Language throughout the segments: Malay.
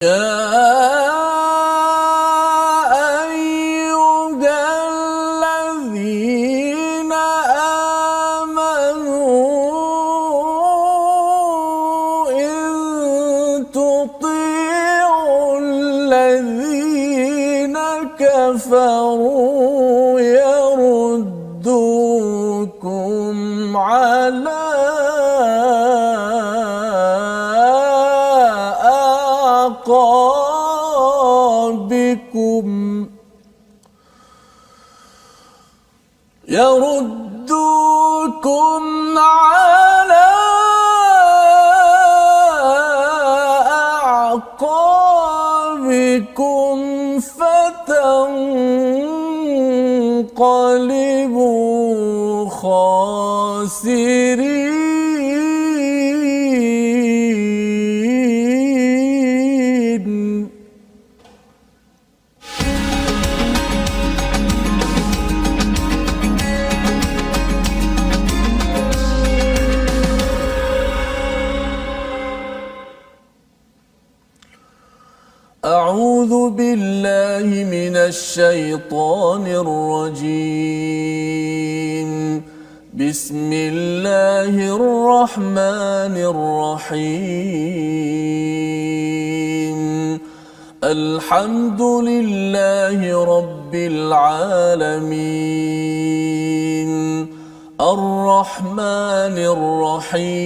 يا أيها الذين آمنوا إن تطيعوا الذين كفروا يردوكم على يردوكم على أعقابكم فتنقلبوا خاسرين. أعوذ بالله من الشيطان الرجيم. بسم الله الرحمن الرحيم. الحمد لله رب العالمين الرحمن الرحيم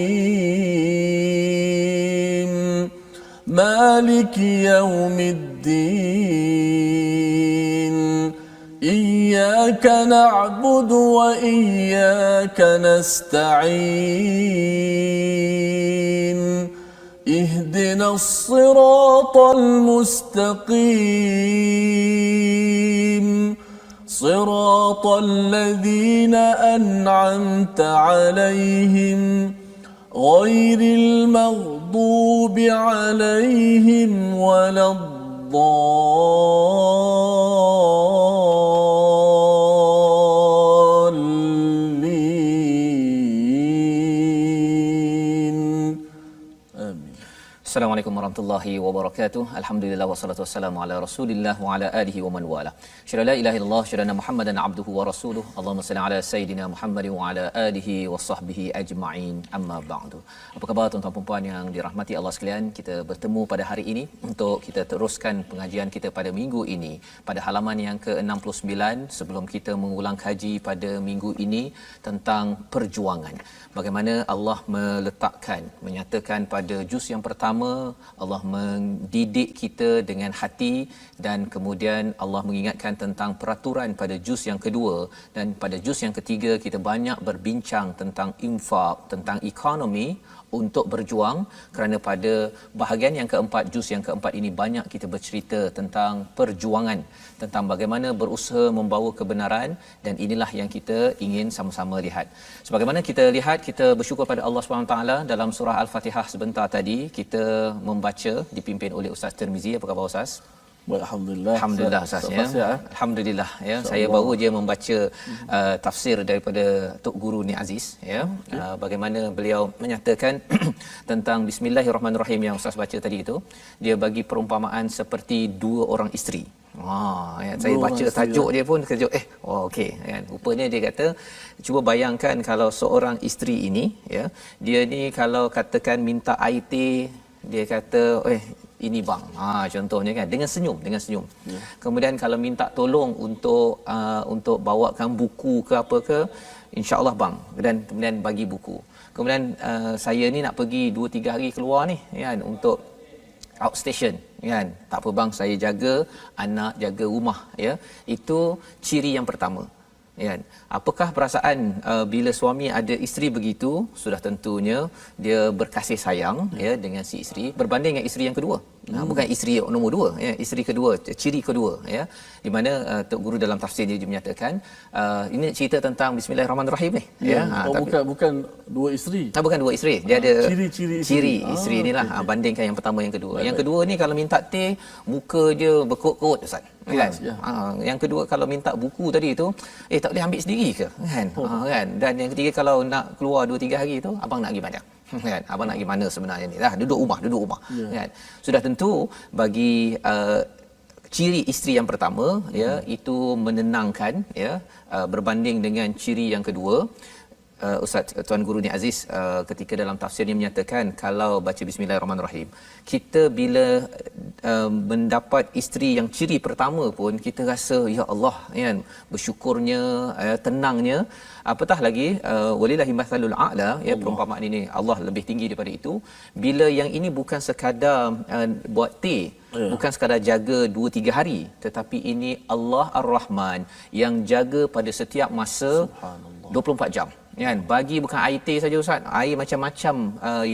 مالك يوم الدين. إياك نعبد وإياك نستعين. اهدنا الصراط المستقيم صراط الذين أنعمت عليهم غير المغضوب عليهم ولا الضالين. آمين. Assalamualaikum warahmatullahi wabarakatuh. Alhamdulillah wassalatu wassalamu ala Rasulillah wa ala alihi wa man wala. Syada la ilaha illallah syada Muhammadan abduhu wa rasuluh. Allahumma salli ala sayidina Muhammad wa ala alihi wa sahbihi ajma'in. Amma ba'du. Apa khabar tuan-tuan dan puan yang dirahmati Allah sekalian? Kita bertemu pada hari ini untuk kita teruskan pengajian kita pada minggu ini pada halaman yang ke-69 sebelum kita mengulang kaji pada minggu ini tentang perjuangan. Bagaimana Allah meletakkan, menyatakan pada juz yang pertama Allah mendidik kita dengan hati dan kemudian Allah mengingatkan tentang peraturan pada juz yang kedua dan pada juz yang ketiga kita banyak berbincang tentang infak, tentang ekonomi untuk berjuang kerana pada bahagian yang keempat, juz yang keempat ini banyak kita bercerita tentang perjuangan, tentang bagaimana berusaha membawa kebenaran dan inilah yang kita ingin sama-sama lihat. Sebagaimana kita lihat, kita bersyukur pada Allah SWT dalam surah Al-Fatihah sebentar tadi kita membaca dipimpin oleh Ustaz Tirmizi. Apa khabar Ustaz? Alhamdulillah. Alhamdulillah Ustaz ya. Alhamdulillah ya. Saya baru je membaca tafsir daripada Tok Guru Ni Aziz ya. Bagaimana beliau menyatakan tentang bismillahirrahmanirrahim yang Ustaz baca tadi itu, dia bagi perumpamaan seperti dua orang isteri. Ya, saya baca tajuk dia pun kejut okey kan. Rupanya dia kata cuba bayangkan kalau seorang isteri ini ya, dia ni kalau katakan minta air teh, dia kata ini bang, contohnya kan, dengan senyum ya. Kemudian kalau minta tolong untuk bawakan buku ke apa ke, insya-Allah bang, dan kemudian bagi buku. Kemudian saya ni nak pergi 2-3 hari keluar ni kan untuk outstation kan, tak apa bang, saya jaga anak, jaga rumah ya. Itu ciri yang pertama kan. Apakah perasaan bila suami ada isteri begitu? Sudah tentunya dia berkasih sayang ya dengan si isteri berbanding dengan isteri yang kedua. Bukan isteri nombor 2 ya, isteri kedua, ciri kedua ya, di mana Tok Guru dalam tafsir dia menyatakan ini cerita tentang bismillahirrahmanirrahim ni ya. Tapi bukan dua isteri. Bukan dua isteri, dia ada ciri isteri inilah. Okay. Bandingkan yang pertama yang kedua. Yang kedua ni kalau minta teh muka dia berkerut-kerut Ustaz. kan. Kelas, ya. Yang kedua kalau minta buku tadi tu tak boleh ambil sendiri ke kan. Kan. Dan yang ketiga kalau nak keluar 2-3 hari tu abang nak pergi mana? Kan. Abang nak pergi mana sebenarnya ni? Duduk rumah kan. Sudah tentu bagi ciri isteri yang pertama ya itu menenangkan ya berbanding dengan ciri yang kedua. Ustaz Tuan Guru ni Aziz ketika dalam tafsirnya menyatakan kalau baca bismillahirrahmanirrahim kita bila mendapat isteri yang ciri pertama pun kita rasa ya Allah kan bersyukurnya tenangnya apatah lagi walillahi mathalul a'la ya perumpamaan ini Allah lebih tinggi daripada itu bila yang ini bukan sekadar buat teh bukan sekadar jaga 2-3 hari tetapi ini Allah Ar-Rahman yang jaga pada setiap masa 24 jam kan bagi bukan air teh saja ustaz air macam-macam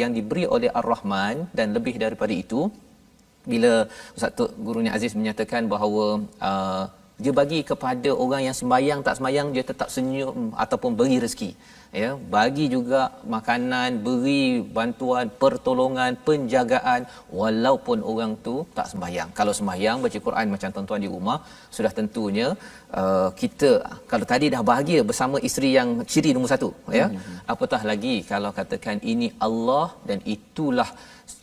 yang diberi oleh Ar-Rahman dan lebih daripada itu bila Ustaz Tok Guru ni Aziz menyatakan bahawa dia bagi kepada orang yang sembahyang tak sembahyang dia tetap senyum ataupun beri rezeki ya bagi juga makanan beri bantuan pertolongan penjagaan walaupun orang tu tak sembahyang kalau sembahyang baca Quran macam tuan-tuan di rumah sudah tentunya kita kalau tadi dah bahagia bersama isteri yang ciri nombor 1 ya apatah lagi kalau katakan ini Allah dan itulah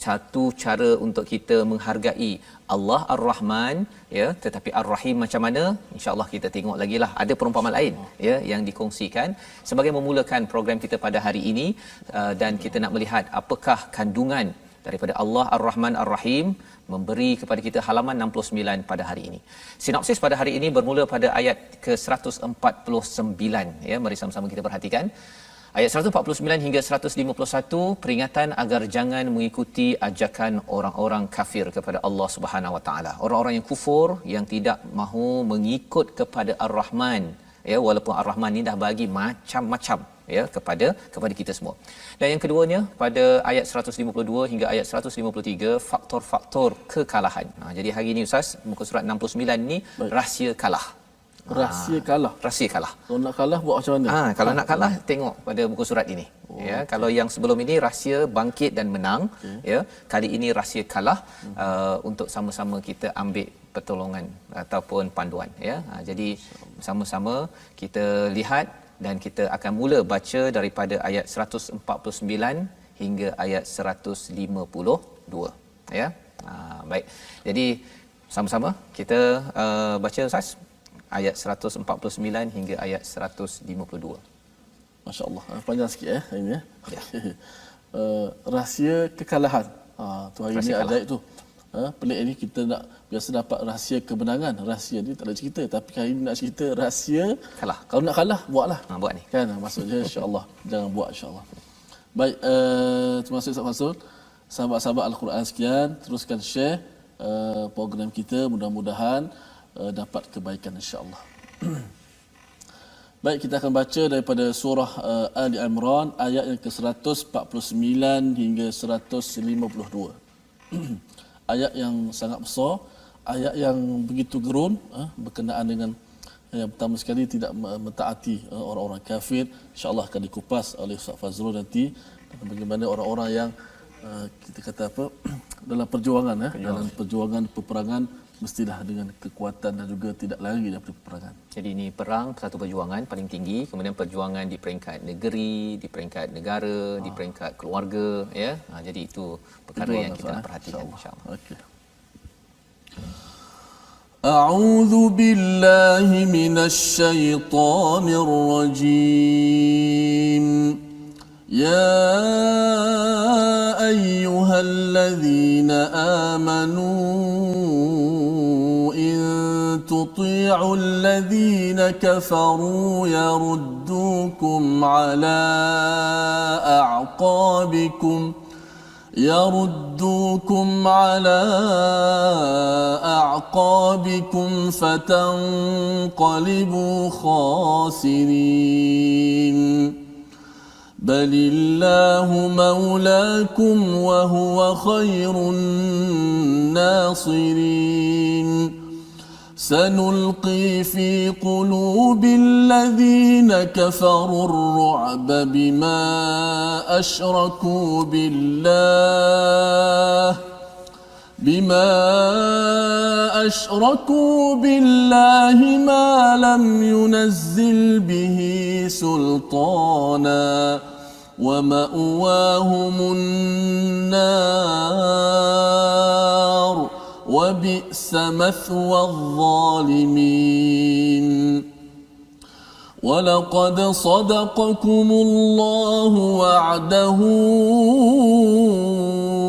satu cara untuk kita menghargai Allah Ar-Rahman ya tetapi Ar-Rahim macam mana insya-Allah kita tengok lagi lah ada perumpamaan lain ya yang dikongsikan sebagai memulakan program kita pada hari ini dan kita nak melihat apakah kandungan daripada Allah Ar-Rahman Ar-Rahim memberi kepada kita halaman 69 pada hari ini. Sinopsis pada hari ini bermula pada ayat ke-149 ya mari sama-sama kita perhatikan. Ayat 149 hingga 151 peringatan agar jangan mengikuti ajakan orang-orang kafir kepada Allah Subhanahu Wa Taala. Orang-orang yang kufur yang tidak mahu mengikut kepada Ar-Rahman ya walaupun Ar-Rahman ni dah bagi macam-macam ya kepada kita semua. Dan yang keduanya pada ayat 152 hingga ayat 153 faktor-faktor kekalahan. Jadi hari ini Ustaz muka surat 69 ni rahsia kalah. Rahsia kalah. Rahsia kalah. Kalau nak kalah buat macam mana? Kalau nak kalah tengok pada buku surat ini. Ya, kalau yang sebelum ini rahsia bangkit dan menang, ya. Kali ini rahsia kalah untuk sama-sama kita ambil pertolongan ataupun panduan, ya. Jadi sama-sama kita lihat dan kita akan mula baca daripada ayat 149 hingga ayat 152, ya. Baik. Jadi sama-sama kita baca Ustaz ayat 149 hingga ayat 152. Masya-Allah. Panjang sikit ini ya. Ya. Rahsia kekalahan. Tu hari Rahsia ni kalah. ada itu. Pelik ni kita nak biasa dapat rahsia kemenangan. Rahsia ni tak ada cerita tapi hari ni nak cerita rahsia Kalah. Kalau nak kalah buatlah. Buat ni. Kan maksudnya insya-Allah jangan buat insya-Allah. Baik, terima kasih Ustaz Fazrul. Sahabat-sahabat Al-Quran sekian, teruskan share program kita mudah-mudahan dapat kebaikan insya-Allah. Baik, kita akan baca daripada surah Ali Imran ayat yang ke-149 hingga 152. Ayat yang sangat besar, ayat yang begitu gerun berkenaan dengan yang pertama sekali tidak mentaati orang-orang kafir. Insya-Allah akan dikupas oleh Ustaz Fazrul nanti bagaimana orang-orang yang kita kata apa dalam perjuangan dalam perjuangan peperangan mestilah dengan kekuatan dan juga tidak lari daripada peperangan. Jadi ini perang satu perjuangan paling tinggi, kemudian perjuangan di peringkat negeri, di peringkat negara, di peringkat keluarga, ya. Jadi itu perkara yang kita nak perhatikan insya-Allah. Okey. A'udzu billahi minasy syaithanir rajim. يا أيها الذين آمنوا إن تطيعوا الذين كفروا يردوكم على أعقابكم فتنقلبوا خاسرين بل الله مولاكم وهو خير الناصرين سنلقي في قلوب الذين كفروا الرعب بما أشركوا بالله بما أشركوا بالله ما لم ينزل به سلطانا ومأواهم النار وبئس مثوى الظالمين ولقد صدقكم الله وعده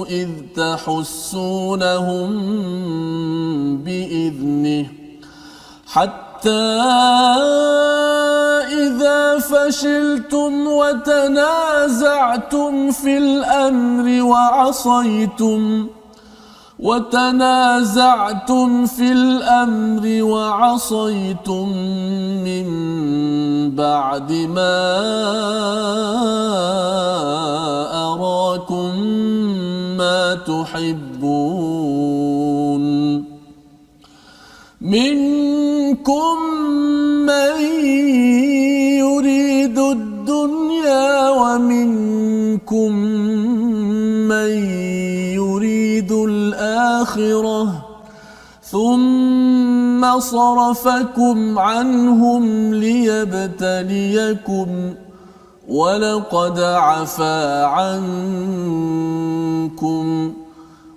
إذ تحسونهم بإذنه حتى إذا فشلتم وتنازعتم في الأمر وعصيتم من بعد ما أراكم ما تحبون منكم من يريد الدنيا ومنكم من يريد الآخرة ثم صرفكم عنهم ليبتليكم ولقد عفا عنكم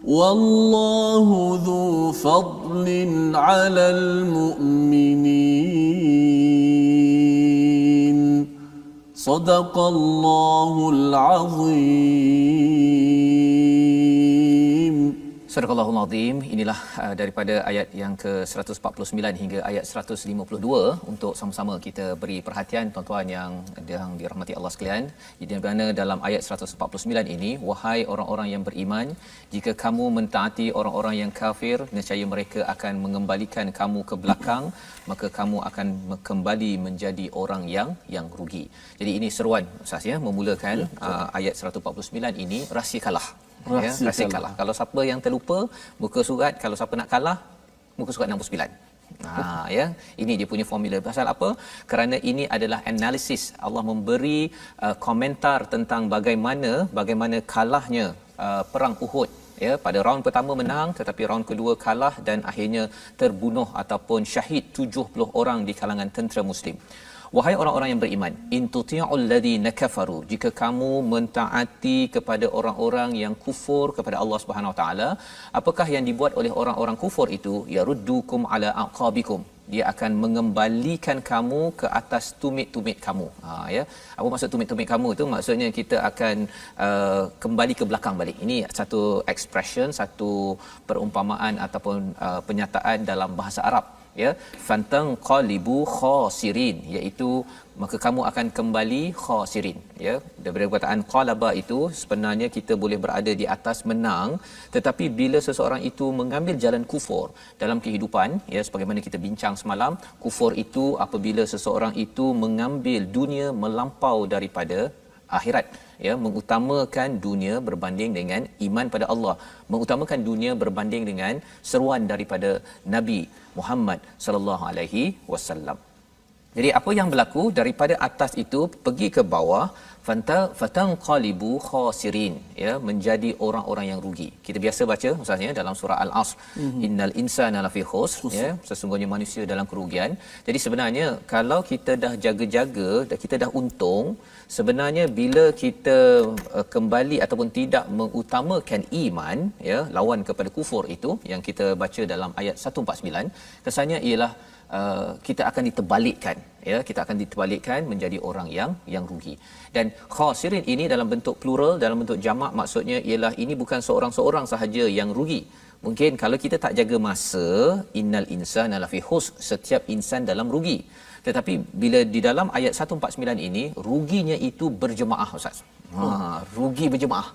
والله ذو فضل على المؤمنين صدق الله العظيم. Surahul Azim. Inilah daripada ayat yang ke-149 hingga ayat 152 untuk sama-sama kita beri perhatian tuan-tuan yang dirahmati Allah sekalian. Di mana dalam ayat 149 ini, wahai orang-orang yang beriman, jika kamu mentaati orang-orang yang kafir, nescaya mereka akan mengembalikan kamu ke belakang, maka kamu akan kembali menjadi orang yang rugi. Jadi ini seruan Ustaz ya, memulakan ayat 149 ini, rahsia kalah. Rahsia kalah. Kalau siapa yang terlupa muka surat, kalau siapa nak kalah muka surat 69. Ya, ini dia punya formula. Pasal apa? Kerana ini adalah analisis. Allah memberi komentar tentang bagaimana kalahnya perang Uhud. Ya, pada round pertama menang tetapi round kedua kalah dan akhirnya terbunuh ataupun syahid 70 orang di kalangan tentera muslim. Wahai orang-orang yang beriman, in tuti'ul ladina kafaru, jika kamu mentaati kepada orang-orang yang kufur kepada Allah Subhanahu Wa Taala, apakah yang dibuat oleh orang-orang kufur itu? Yaruddukum ala aqabikum, dia akan mengembalikan kamu ke atas tumit-tumit kamu. Ya, apa maksud tumit-tumit kamu itu? Maksudnya kita akan kembali ke belakang balik. Ini satu expression, satu perumpamaan ataupun penyataan dalam bahasa Arab. Ya, fantang qalibu khasirin, iaitu maka kamu akan kembali khasirin. Ya, daripada perkataan qalaba itu sebenarnya kita boleh berada di atas menang, tetapi bila seseorang itu mengambil jalan kufur dalam kehidupan, ya, sebagaimana kita bincang semalam, kufur itu apabila seseorang itu mengambil dunia melampau daripada akhirat, ya, mengutamakan dunia berbanding dengan iman pada Allah, mengutamakan dunia berbanding dengan seruan daripada Nabi Muhammad sallallahu alaihi wasallam. Jadi apa yang berlaku daripada atas itu pergi ke bawah, fatanqalibu khasirin, ya, menjadi orang-orang yang rugi. Kita biasa baca maksudnya dalam surah Al-Asr, innal insana lafi khusr, ya, sesungguhnya manusia dalam kerugian. Jadi sebenarnya kalau kita dah jaga-jaga dan kita dah untung, sebenarnya bila kita kembali ataupun tidak mengutamakan iman, ya, lawan kepada kufur itu yang kita baca dalam ayat 149, kesannya ialah kita akan diterbalikkan, ya, kita akan diterbalikkan menjadi orang yang rugi. Dan khasirin ini dalam bentuk plural, dalam bentuk jamak, maksudnya ialah ini bukan seorang-seorang sahaja yang rugi. Mungkin kalau kita tak jaga masa, innal insana lafi khusr, setiap insan dalam rugi. Tetapi bila di dalam ayat 149 ini, ruginya itu berjemaah, Ustaz. Rugi berjemaah.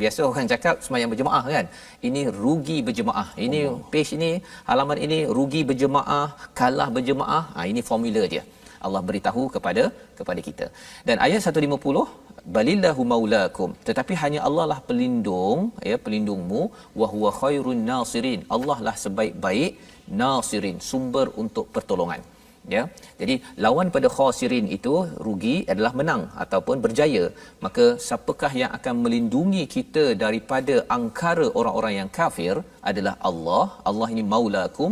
Biasa orang cakap sembahyang berjemaah kan. Ini rugi berjemaah. Ini page ini, halaman ini rugi berjemaah, kalah berjemaah. Ini formula dia. Allah beritahu kepada kita. Dan ayat 150, balillahu maulakum, tetapi hanya Allah lah pelindung, ya, pelindungmu, wa huwa khairun nasirin, Allah lah sebaik-baik nasirin, sumber untuk pertolongan. ya. Jadi lawan pada khasirin itu rugi adalah menang ataupun berjaya. Maka siapakah yang akan melindungi kita daripada angkara orang-orang yang kafir adalah Allah. Allah ini maulakum,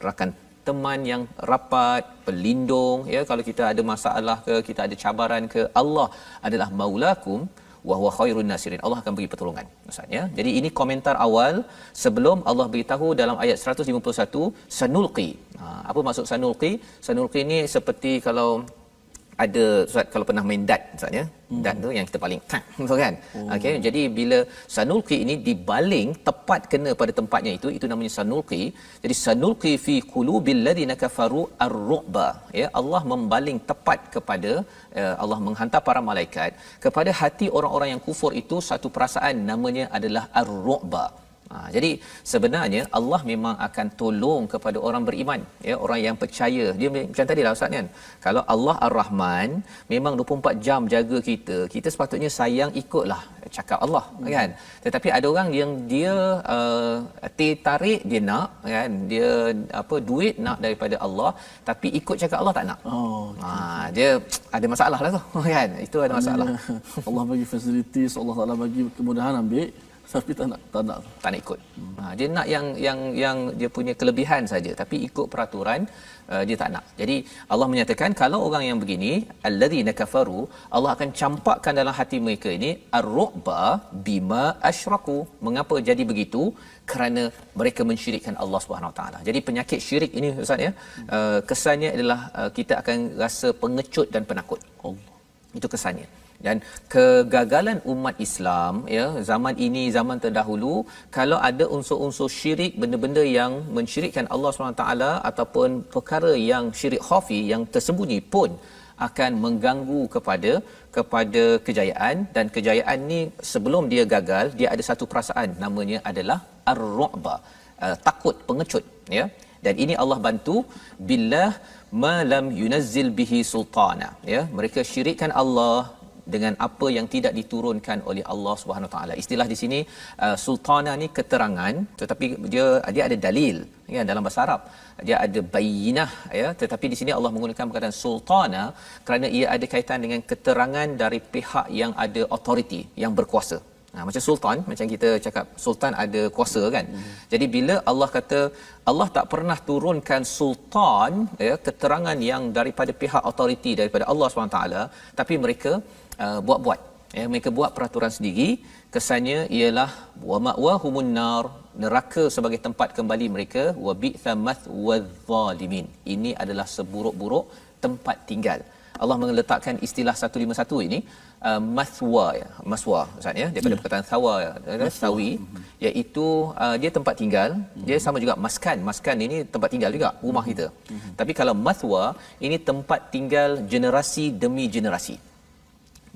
rakan teman yang rapat, pelindung, ya, kalau kita ada masalah ke, kita ada cabaran ke, Allah adalah maulakum wa huwa khairun nasirin. Allah akan beri pertolongan maksudnya. Jadi ini komentar awal sebelum Allah beritahu dalam ayat 151 sanulqi. Apa maksud sanulqi? Sanulqi ni seperti kalau ada Ustaz kalau pernah main dart maksudnya. Dart tu yang kita paling betul kan? Okey, jadi bila sanulqi ini dibaling tepat kena pada tempatnya itu namanya sanulqi. Jadi sanulqi fi qulubil ladina kafaru ar-ru'ba. Ya, Allah membaling tepat kepada Allah menghantar para malaikat kepada hati orang-orang yang kufur itu satu perasaan namanya adalah ar-ru'ba. Jadi sebenarnya Allah memang akan tolong kepada orang beriman, ya, orang yang percaya. Dia macam tadi lah Ustaz kan. Kalau Allah Ar-Rahman memang 24 jam jaga kita, kita sepatutnya sayang ikutlah cakap Allah kan. Tetapi ada orang yang dia tarik dia nak kan, dia duit nak daripada Allah tapi ikut cakap Allah tak nak. Dia ada masalah lah tu kan. Itu ada masalah. Allah bagi facilities, Allah Taala bagi kemudahan ambil tapi tak nak ikut. Dia nak yang dia punya kelebihan saja tapi ikut peraturan dia tak nak. Jadi Allah menyatakan kalau orang yang begini allazina kafaru, Allah akan campakkan dalam hati mereka ini ar-ru'ba bima asyraku. Mengapa jadi begitu? Kerana mereka mensyirikkan Allah Subhanahu Wa Taala. Jadi penyakit syirik ini Ustaz ya, kesannya adalah kita akan rasa pengecut dan penakut. Itu kesannya. Dan kegagalan umat Islam, ya, zaman ini zaman terdahulu, kalau ada unsur-unsur syirik, benda-benda yang mensyirikkan Allah SWT ataupun perkara yang syirik khafi yang tersembunyi pun akan mengganggu kepada kejayaan. Dan kejayaan ni sebelum dia gagal, dia ada satu perasaan namanya adalah ar-ru'ba, takut, pengecut, ya. Dan ini Allah bantu billah ma lam yunazzil bihi sultana, ya. Mereka syirikkan Allah dengan apa yang tidak diturunkan oleh Allah Subhanahu taala. Istilah di sini sultana ni keterangan, tetapi dia ada dalil, ya, dalam bahasa Arab. Dia ada bayyinah, ya, tetapi di sini Allah menggunakan perkataan sultana kerana ia ada kaitan dengan keterangan dari pihak yang ada authority, yang berkuasa. Macam sultan, macam kita cakap sultan ada kuasa kan. Jadi bila Allah kata Allah tak pernah turunkan sultan, ya, keterangan yang daripada pihak authority daripada Allah SWT, tapi mereka buat-buat, ya, mereka buat peraturan sendiri. Kesannya ialah wa ma'wahumun nar, neraka sebagai tempat kembali mereka, wa bi'sa mathwadh zalimin. Ini adalah seburuk-buruk tempat tinggal. Allah meletakkan istilah 151 ini maswa, ya, maswa Ustaz, ya, daripada perkataan sawa, sawi, iaitu dia tempat tinggal. Dia sama juga maskan ini tempat tinggal juga, rumah kita. Tapi kalau maswa ini tempat tinggal generasi demi generasi,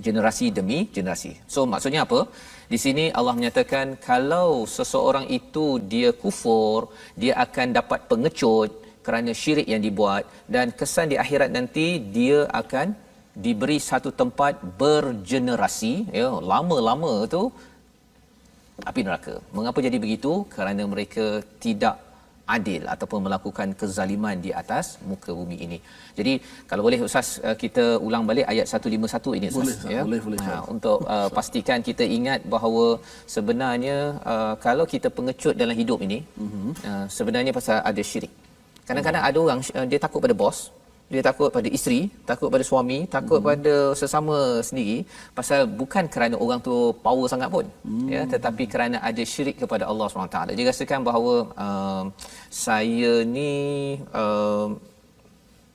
generasi demi generasi. So maksudnya apa? Di sini Allah menyatakan kalau seseorang itu dia kufur, dia akan dapat pengecut kerana syirik yang dibuat, dan kesan di akhirat nanti dia akan diberi satu tempat bergenerasi, ya, lama-lama tu api neraka. Mengapa jadi begitu? Kerana mereka tidak adil ataupun melakukan kezaliman di atas muka bumi ini. Jadi kalau boleh Ustaz, kita ulang balik ayat 151 ini Ustaz, ya. Boleh. Untuk pastikan kita ingat bahawa sebenarnya kalau kita pengecut dalam hidup ini, sebenarnya pasal ada syirik. Kadang-kadang ada orang dia takut pada bos, dia takut pada isteri, takut pada suami, takut pada sesama sendiri, pasal bukan kerana orang tu power sangat pun, ya, tetapi kerana ada syirik kepada Allah SWT. Dia rasakan bahawa saya ni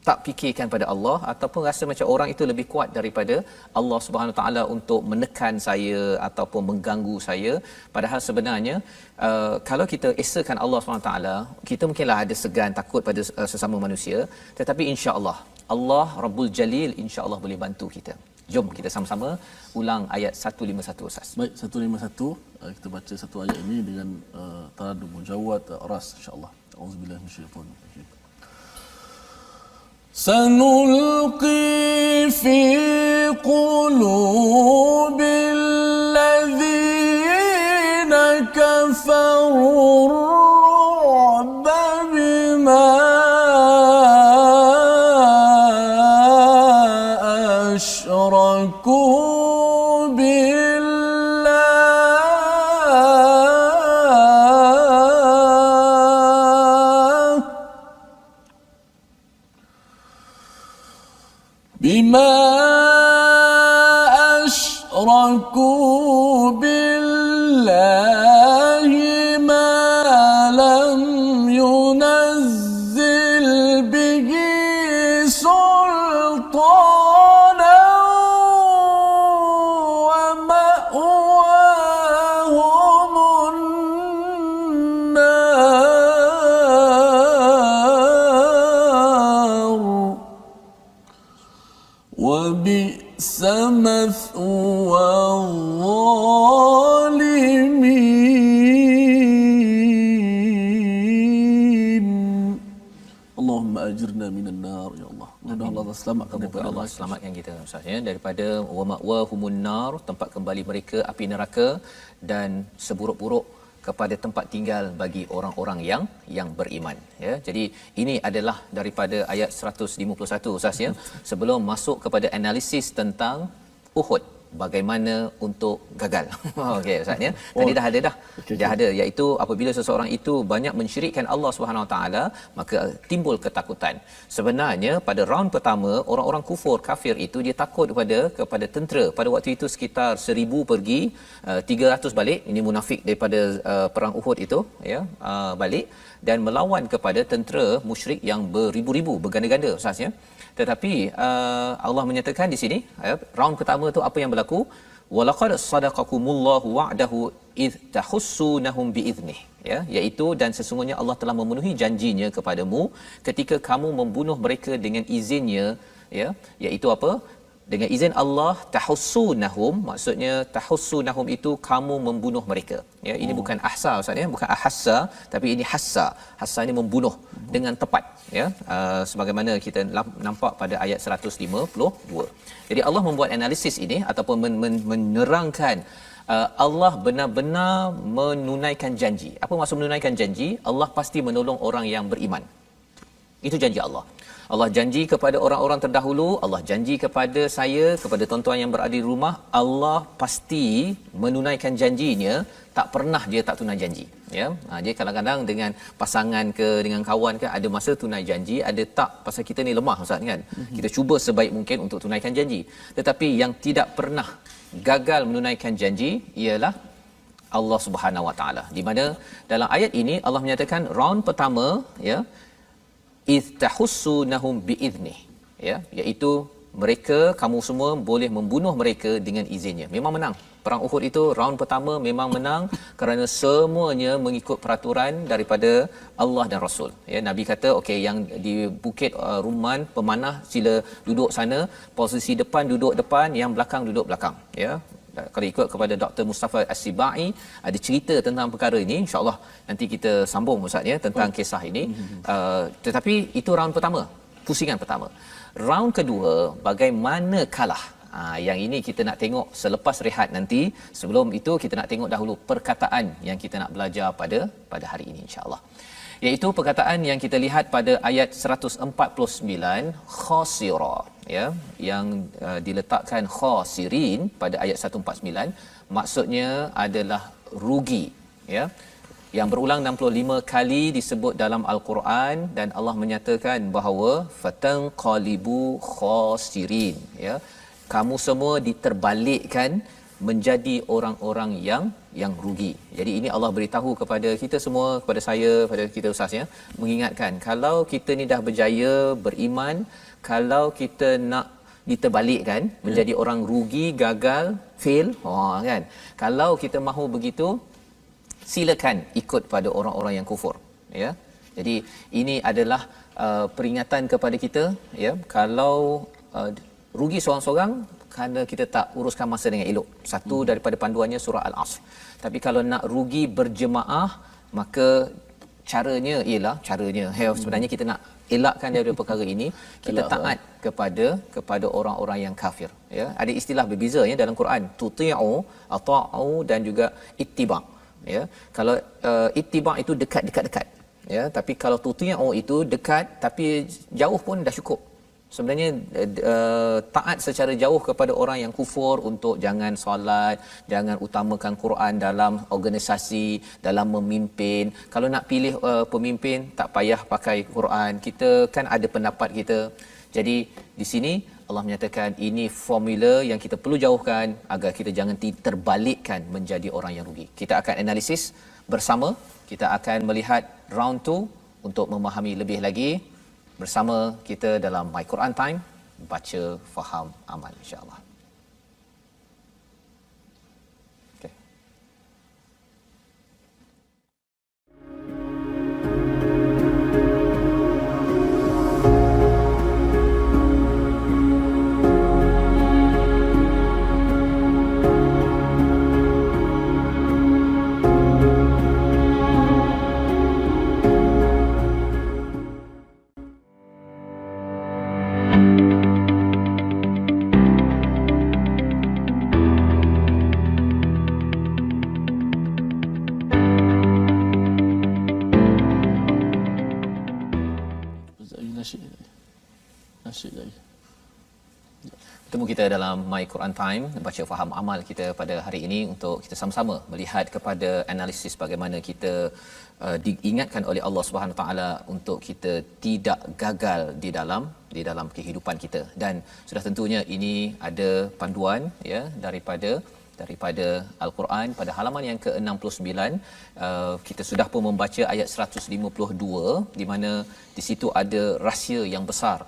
tak fikirkan pada Allah, ataupun rasa macam orang itu lebih kuat daripada Allah Subhanahu taala untuk menekan saya ataupun mengganggu saya. Padahal sebenarnya kalau kita esakan Allah Subhanahu taala, kita mungkinlah ada segan, takut pada sesama manusia, tetapi insya-Allah Allah Rabbul Jalil insya-Allah boleh bantu kita. Jom kita sama-sama ulang ayat 151 Ustaz. Baik, 151 kita baca satu ayat ini dengan taradum mujawwad ras insya-Allah. Auzubillahi minasyaitanir rajim. سنلقي في قلوب الذين كفروا الرعب بما أشركوا بالله ما لم ينزل به سلطانا ومأواهم النار وبئس مثوى الظالمين اللهم أجرنا من النار يا الله. Mudah-mudahan Allah selamatkan Semoga Allah selamatkan kita Ustaz ya daripada wa ma'wahumun nar, tempat kembali mereka api neraka, dan seburuk-buruk kepada tempat tinggal bagi orang-orang yang beriman ya. Jadi ini adalah daripada ayat 151 Ustaz ya. Sebelum masuk kepada analisis tentang Uhud, bagaimana untuk gagal. Okey Ustaz ya. Tadi dah ada dah. Dah ada, iaitu apabila seseorang itu banyak mensyirikkan Allah Subhanahu Wa Taala, maka timbul ketakutan. Sebenarnya pada round pertama orang-orang kufur kafir itu dia takut kepada tentera. Pada waktu itu sekitar 1000 pergi, 300 balik. Ini munafik daripada perang Uhud itu ya, balik dan melawan kepada tentera musyrik yang beribu-ribu, berganda-ganda Ustaz ya. Tetapi Allah menyatakan di sini round pertama tu apa yang berlaku, walaqad sadaqakumullahu wa'dahu id tahussunahum biiznih ya, iaitu dan sesungguhnya Allah telah memenuhi janjinya kepadamu ketika kamu membunuh mereka dengan izinnya ya, iaitu apa, dengan izin Allah. Tahussunahum, maksudnya tahussunahum itu kamu membunuh mereka ya. Ini bukan ahsa Ustaz ya, bukan ahassa, tapi ini hassa. Hassa ini membunuh dengan tepat ya, sebagaimana kita nampak pada ayat 152. Jadi Allah membuat analisis ini ataupun menerangkan Allah benar-benar menunaikan janji. Apa maksud menunaikan janji? Allah pasti menolong orang yang beriman. Itu janji Allah. Allah janji kepada orang-orang terdahulu, Allah janji kepada saya, kepada tuan-tuan yang berada di rumah, Allah pasti menunaikan janjinya, tak pernah dia tak tunai janji ya. Dia kadang-kadang dengan pasangan ke dengan kawan ke ada masa tunai janji, ada tak, pasal kita ni lemah Ustaz kan. Kita cuba sebaik mungkin untuk tunaikan janji. Tetapi yang tidak pernah gagal menunaikan janji ialah Allah Subhanahu Wa Taala. Di mana dalam ayat ini Allah menyatakan round pertama ya, iz tahussunahum biiznih ya, iaitu mereka, kamu semua boleh membunuh mereka dengan izinnya. Memang menang. Perang Uhud itu round pertama memang menang kerana semuanya mengikut peraturan daripada Allah dan Rasul ya. Nabi kata okey, yang di Bukit Rumman pemanah sila duduk sana, posisi depan duduk depan, yang belakang duduk belakang ya. Kalau ikut kepada Dr. Mustafa As-Sibai, ada cerita tentang perkara ini, insya-Allah nanti kita sambung Ustaz ya tentang kisah ini. Tetapi itu round pertama, pusingan pertama. Round kedua, bagaimana kalah. Yang ini kita nak tengok selepas rehat nanti. Sebelum itu kita nak tengok dahulu perkataan yang kita nak belajar pada hari ini insya-Allah. Iaitu perkataan yang kita lihat pada ayat 149, khasira ya, yang diletakkan khasirin pada ayat 149, maksudnya adalah rugi ya, yang berulang 65 kali disebut dalam al-Quran, dan Allah menyatakan bahawa fatanqalibu khasirin ya, kamu semua diterbalikkan menjadi orang-orang yang rugi. Jadi ini Allah beritahu kepada kita semua, kepada saya, kepada kita Ustaz ya, mengingatkan kalau kita ni dah berjaya beriman, kalau kita nak diterbalikkan menjadi orang rugi, gagal, fail, kan. Kalau kita mahu begitu, silakan ikut pada orang-orang yang kufur ya. Jadi ini adalah peringatan kepada kita ya, kalau rugi seorang-seorang kerana kita tak uruskan masa dengan elok. Satu daripada panduannya surah Al-Asr. Tapi kalau nak rugi berjemaah, maka caranya ialah sebenarnya kita nak elakkan daripada perkara ini, kita taat kepada orang-orang yang kafir ya. Ada istilah berbeza ya dalam Quran, tuti'u, ata'u dan juga ittiba ya. Kalau ittiba itu dekat ya, tapi kalau tuti'u itu dekat tapi jauh pun dah cukup. Sebenarnya taat secara jauh kepada orang yang kufur untuk jangan solat, jangan utamakan Quran dalam organisasi, dalam memimpin. Kalau nak pilih pemimpin, tak payah pakai Quran. Kita kan ada pendapat kita. Jadi di sini Allah menyatakan ini formula yang kita perlu jauhkan agar kita jangan terbalikkan menjadi orang yang rugi. Kita akan analisis bersama, kita akan melihat round 2 untuk memahami lebih lagi bersama kita dalam My Quran Time, baca, faham, amal, insya-Allah. Nasyid lagi. Bertemu kita dalam My Quran Time, baca faham amal kita pada hari ini untuk kita sama-sama melihat kepada analisis bagaimana kita diingatkan oleh Allah Subhanahu taala untuk kita tidak gagal di dalam kehidupan kita. Dan sudah tentunya ini ada panduan ya daripada Al-Quran pada halaman yang ke-69. Kita sudah pun membaca ayat 152 di mana di situ ada rahsia yang besar.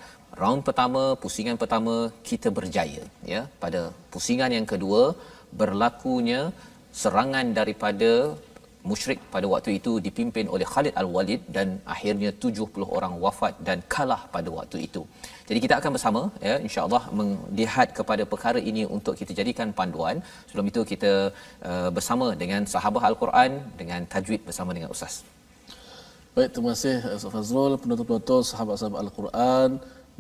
Round pertama, pusingan pertama kita berjaya ya. Pada pusingan yang kedua berlakunya serangan daripada musyrik pada waktu itu dipimpin oleh Khalid Al-Walid dan akhirnya 70 orang wafat dan kalah pada waktu itu. Jadi kita akan bersama ya insya-Allah melihat kepada perkara ini untuk kita jadikan panduan. Sebelum itu kita bersama dengan sahabat Al-Quran dengan tajwid bersama dengan Ustaz. Baik, terima kasih Ustaz Fazrul, penonton-penonton sahabat-sahabat Al-Quran.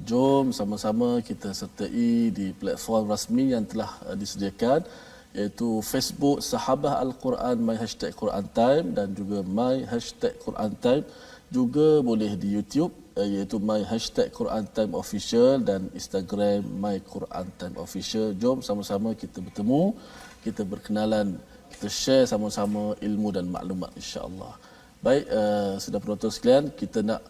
Jom sama-sama kita sertai di platform rasmi yang telah disediakan, iaitu Facebook Sahabah Al-Quran My #Quran Time dan juga My #Quran Time. Juga boleh di YouTube iaitu My #Quran Time Official dan Instagram My Quran Time Official. Jom sama-sama kita bertemu, kita berkenalan, kita share sama-sama ilmu dan maklumat insya-Allah. Baik, sudah penonton sekalian, kita nak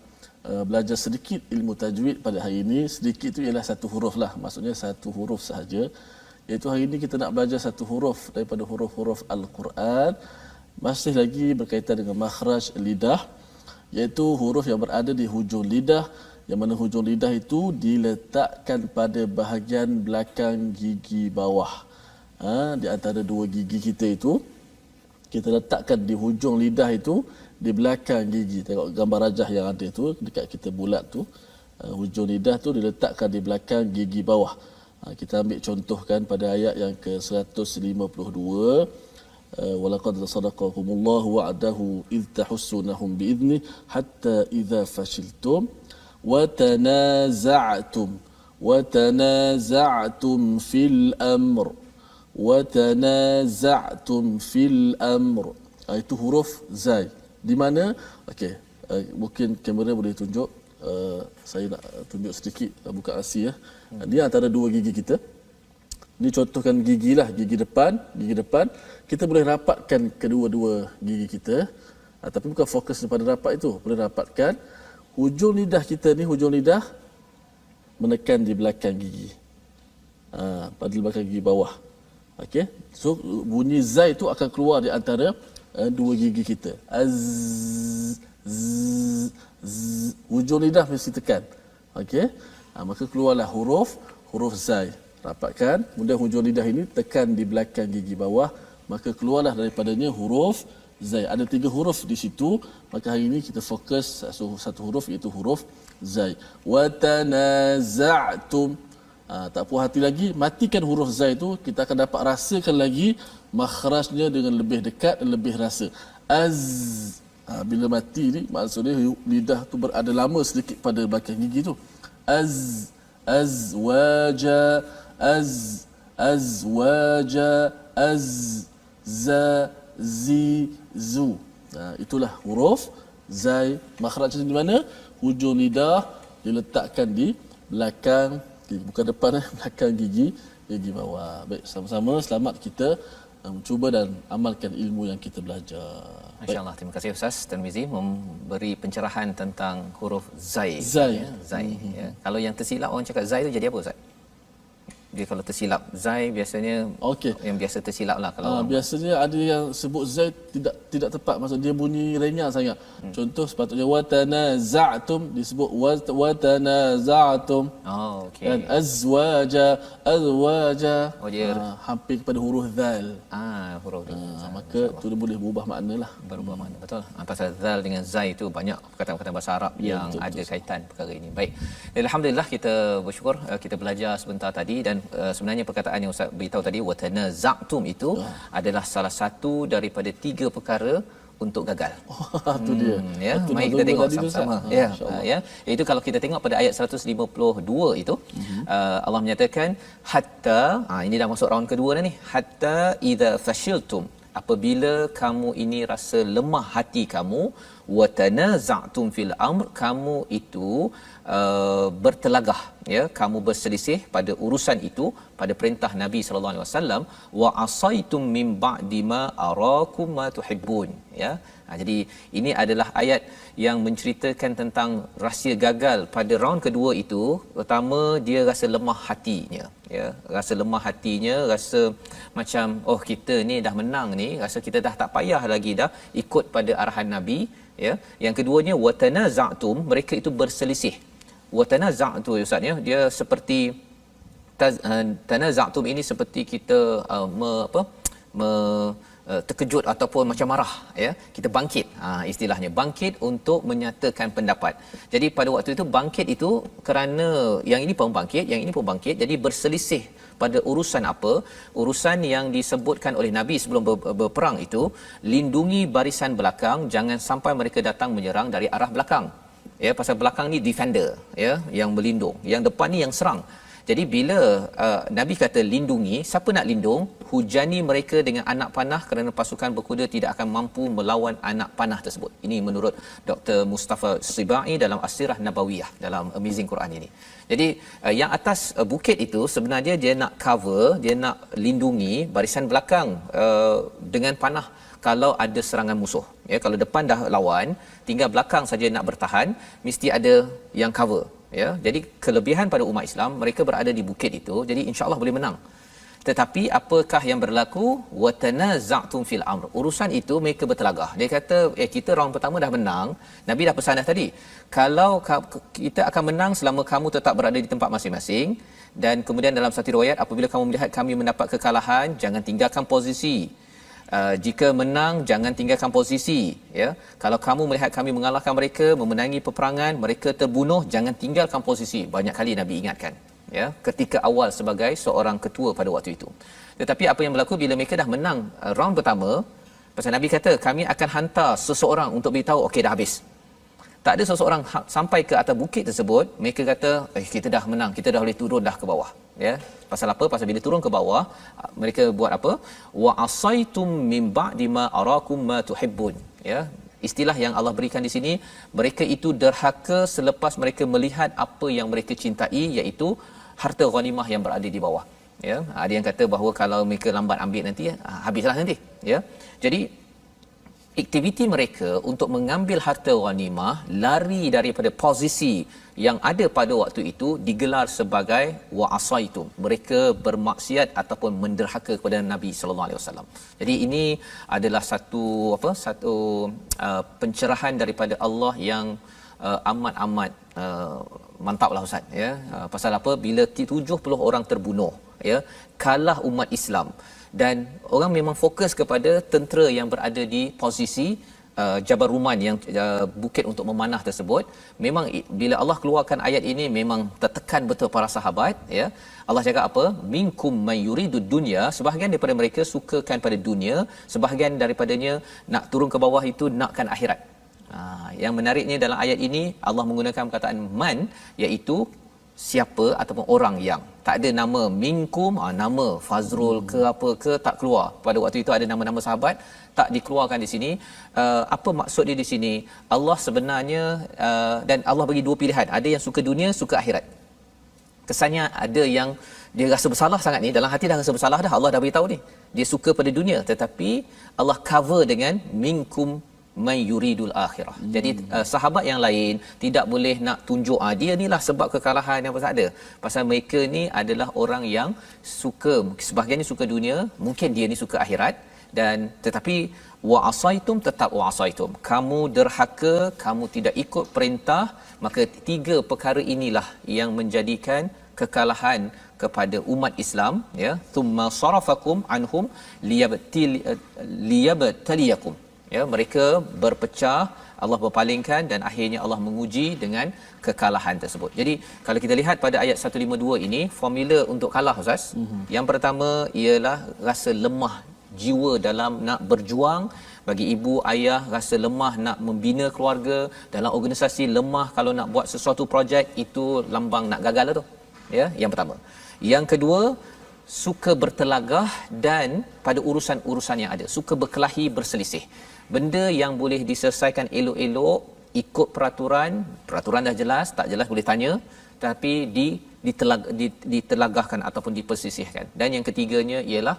belajar sedikit ilmu tajwid pada hari ini. Sedikit itu ialah satu huruf lah, maksudnya satu huruf sahaja. Iaitu hari ini kita nak belajar satu huruf daripada huruf-huruf Al-Quran. Masih lagi berkaitan dengan makhraj lidah, iaitu huruf yang berada di hujung lidah, yang mana hujung lidah itu diletakkan pada bahagian belakang gigi bawah. Di antara dua gigi kita itu, kita letakkan di hujung lidah itu, di belakang gigi. Tengok gambar rajah yang ada tu dekat kita bulat tu, hujung lidah tu diletakkan di belakang gigi bawah. Kita ambil contohkan pada ayat yang ke-152, walaqad sadaqakumullahu wa'adahu idh tahussunahum bi'idnih hatta idza fashiltum wa tanaza'tum fil amr. Itu huruf zai. Di mana? Okey, mungkin kamera boleh tunjuk. Saya nak tunjuk sedikit buka rasi ya. Dia antara dua gigi kita. Ini contohkan gigi lah, gigi depan. Kita boleh rapatkan kedua-dua gigi kita. Tapi bukan fokus pada rapat itu. Boleh rapatkan hujung lidah kita ni, hujung lidah menekan di belakang gigi. Pada belakang gigi bawah. Okey. So bunyi zai itu akan keluar di antara dua gigi kita. Hujung lidah mesti tekan. Okey. Maka keluarlah huruf zai. Rapatkan, kemudian hujung lidah ini tekan di belakang gigi bawah, maka keluarlah daripadanya huruf zai. Ada 3 huruf di situ, maka hari ini kita fokus satu huruf, iaitu huruf zai. Wa tanaza'tum. Tak puas hati lagi, matikan huruf zai itu, kita akan dapat rasakan lagi makhrajnya dengan lebih dekat dan lebih rasa. Bila mati ni, maksudnya lidah tu berada lama sedikit pada belakang gigi tu. Azwaja, zu. Itulah huruf zai. Makhrajnya di mana? Hujung lidah diletakkan di belakang, bukan depan, belakang gigi bawah. Baik, sama-sama selamat kita mencuba dan amalkan ilmu yang kita belajar. Masya-Allah, terima kasih Ustaz Tirmizi memberi pencerahan tentang huruf zai. Zai. Ya, zai. Ya. Kalau yang tersilap orang cakap zai tu jadi apa Ustaz? dia kalau tersilap zai biasanya Okey. yang biasa tersilap lah kalau Biasanya ada yang sebut zai tidak tepat, maksud dia bunyi renyah sangat. Contoh sepatutnya watanaza'tum disebut watanaza'tum. okey. Dan azwaja Oh, dia hampir kepada huruf zal. huruf dia Maka itu dia boleh berubah makna lah. berubah makna, betul. Pasal zal dengan zai itu banyak perkataan-perkataan bahasa Arab yang betul, ada kaitan perkara ini. Baik. Alhamdulillah kita bersyukur kita belajar sebentar tadi dan sebenarnya perkataan yang Ustaz beritahu tadi watanaza'tum itu adalah salah satu daripada 3 perkara untuk gagal. Itu dia. Ya, Betul, mari nak kita tunggu tengok tadi tu, sama-sama. Ustaz. Ya, Masya-Allah. ya. Itu kalau kita tengok pada ayat 152 itu, Allah menyatakan hatta, ini dah masuk round kedua dah ni. Hatta idza fashiltum, apabila kamu ini rasa lemah hati kamu, wa tanaza'tum fil amr, kamu itu bertelagah, ya, kamu berselisih pada urusan itu, pada perintah Nabi sallallahu alaihi wasallam, wa asaitum min ba'di ma arakum ma tuhibbun, ya. Jadi ini adalah ayat yang menceritakan tentang rahsia gagal pada round kedua itu. Pertama, dia rasa lemah hatinya, ya, rasa lemah hatinya, rasa macam kita ni dah menang ni, rasa kita dah tak payah lagi dah ikut pada arahan Nabi, ya. Yang keduanya watanaza'tum, mereka itu berselisih. Watanaza'tu Ustaz, ya, dia seperti tanaza'tum ini seperti kita terkejut ataupun macam marah, ya, kita bangkit, istilahnya bangkit untuk menyatakan pendapat. Jadi pada waktu itu bangkit itu kerana yang ini pun bangkit, yang ini pun bangkit, jadi berselisih pada urusan apa? Urusan yang disebutkan oleh Nabi sebelum berperang itu, lindungi barisan belakang, jangan sampai mereka datang menyerang dari arah belakang, ya, pasal belakang ni defender, ya, yang melindung, yang depan ni yang serang. Jadi bila Nabi kata lindungi, siapa nak lindung? Hujani mereka dengan anak panah kerana pasukan berkuda tidak akan mampu melawan anak panah tersebut. Ini menurut Dr. Mustafa Sibai dalam As-Sirah Nabawiyah, dalam Amazing Quran ini. Jadi yang atas bukit itu sebenarnya dia nak cover, dia nak lindungi barisan belakang dengan panah kalau ada serangan musuh. Ya, kalau depan dah lawan, tinggal belakang saja nak bertahan, mesti ada yang cover. Ya, jadi kelebihan pada umat Islam, mereka berada di bukit itu, jadi insya-Allah boleh menang. Tetapi apakah yang berlaku? Watanaza'tum fil amr. Urusan itu mereka bertelagah. Dia kata, kita round pertama dah menang. Nabi dah pesan dah tadi. Kalau kita akan menang selama kamu tetap berada di tempat masing-masing, dan kemudian dalam satu riwayat, apabila kamu melihat kami mendapat kekalahan, jangan tinggalkan posisi. Jika menang, jangan tinggalkan posisi, ya. Kalau kamu melihat kami mengalahkan mereka, memenangi peperangan, mereka terbunuh, jangan tinggalkan posisi. Banyak kali Nabi ingatkan, ya, ketika awal sebagai seorang ketua pada waktu itu. Tetapi apa yang berlaku bila mereka dah menang round pertama, pasal Nabi kata kami akan hantar seseorang untuk beritahu okey dah habis. Tak ada seseorang sampai ke atas bukit tersebut, mereka kata kita dah menang, kita dah boleh turun dah ke bawah, ya. Pasal apa? Pasal bila turun ke bawah, mereka buat apa? Wa asaitum min ba'di ma arakum ma tuhibbun, ya. Istilah yang Allah berikan di sini, mereka itu derhaka selepas mereka melihat apa yang mereka cintai, iaitu harta ghanimah yang berada di bawah, ya. Ada yang kata bahawa kalau mereka lambat ambil nanti, habislah nanti, ya. Jadi aktiviti mereka untuk mengambil harta ghanimah, lari daripada posisi yang ada pada waktu itu, digelar sebagai wa'asaitum. Mereka bermaksiat ataupun menderhaka kepada Nabi sallallahu alaihi wasallam. Jadi ini adalah satu pencerahan daripada Allah yang amat-amat mantaplah Ustaz, ya. Pasal apa? Bila 70 orang terbunuh, ya, kalah umat Islam, dan orang memang fokus kepada tentera yang berada di posisi Jabal Ruman, yang bukit untuk memanah tersebut. Memang bila Allah keluarkan ayat ini, memang tertekan betul para sahabat, ya. Allah cakap apa? Minkum may yuridud dunya, sebahagian daripada mereka sukakan pada dunia, sebahagian daripadanya nak turun ke bawah itu nakkan akhirat. Yang menariknya dalam ayat ini Allah menggunakan perkataan man, iaitu siapa ataupun orang yang tak ada nama minkum, nama Fazrul ke apa ke tak keluar. Pada waktu itu ada nama-nama sahabat tak dikeluarkan di sini. Apa maksud dia di sini? Allah sebenarnya dan Allah bagi dua pilihan, ada yang suka dunia, suka akhirat. Kesannya ada yang dia rasa bersalah sangat ni, dalam hati dah rasa bersalah dah, Allah dah beritahu ni dia suka pada dunia, tetapi Allah cover dengan minkum man yuridul akhirah. Jadi sahabat yang lain tidak boleh nak tunjuk dia inilah sebab kekalahan yang pasal ada. Pasal mereka ni adalah orang yang suka, sebahagian ni suka dunia, mungkin dia ni suka akhirat, dan tetapi wa asaitum, tetap wa asaitum. Kamu derhaka, kamu tidak ikut perintah, maka tiga perkara inilah yang menjadikan kekalahan kepada umat Islam, ya. Thumma sarafakum anhum liyabtaliyakum, ya. Mereka berpecah, Allah berpalingkan, dan akhirnya Allah menguji dengan kekalahan tersebut. Jadi kalau kita lihat pada ayat 152 ini, formula untuk kalah, Ustaz. Yang pertama ialah rasa lemah jiwa dalam nak berjuang. Bagi ibu ayah rasa lemah nak membina keluarga, dalam organisasi lemah kalau nak buat sesuatu projek, itu lambang nak gagal lah tu, ya. Yang pertama. Yang kedua, suka bertelagah dan pada urusan-urusan yang ada, suka berkelahi, berselisih. Benda yang boleh diselesaikan elok-elok, ikut peraturan dah jelas, tak jelas boleh tanya, tapi ditelagahkan ataupun dipersisihkan. Dan yang ketiganya ialah